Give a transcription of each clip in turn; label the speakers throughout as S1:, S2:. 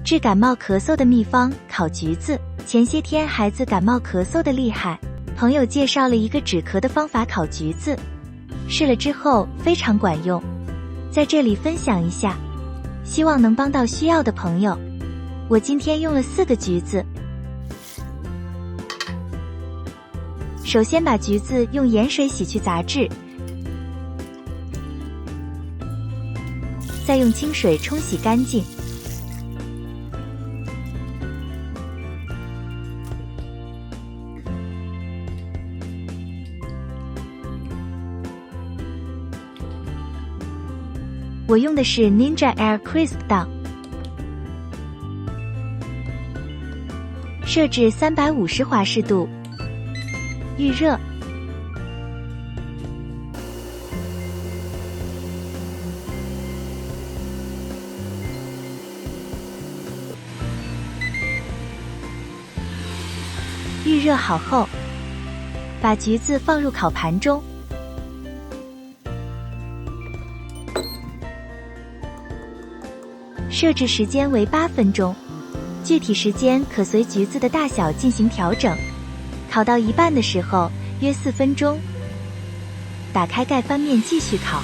S1: 治感冒咳嗽的秘方：烤橘子。前些天孩子感冒咳嗽的厉害，朋友介绍了一个止咳的方法——烤橘子，试了之后非常管用，在这里分享一下，希望能帮到需要的朋友。我今天用了4个橘子。首先把橘子用盐水洗去杂质，再用清水冲洗干净。我用的是 Ninja Air Crisp 档，设置350华氏度，预热。预热好后，把橘子放入烤盘中。设置时间为8分钟，具体时间可随橘子的大小进行调整。烤到一半的时候，约4分钟，打开盖翻面继续烤。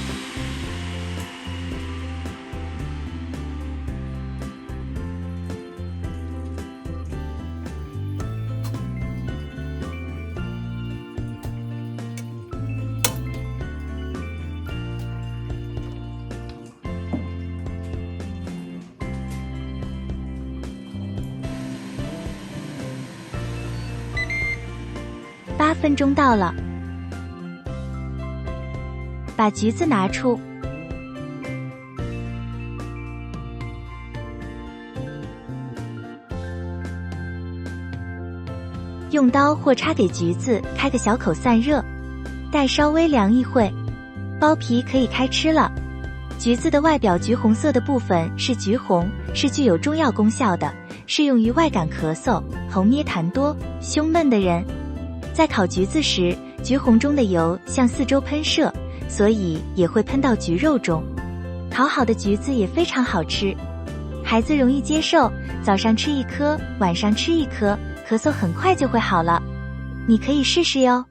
S1: 8分钟到了，把橘子拿出，用刀或叉给橘子开个小口散热，待稍微凉一会，剥皮可以开吃了。橘子的外表橘红色的部分是橘红，是具有中药功效的，适用于外感咳嗽、喉捏痰多、胸闷的人。在烤橘子时，橘红中的油向四周喷射，所以也会喷到橘肉中。烤好的橘子也非常好吃，孩子容易接受，早上吃1颗，晚上吃1颗，咳嗽很快就会好了。你可以试试哟。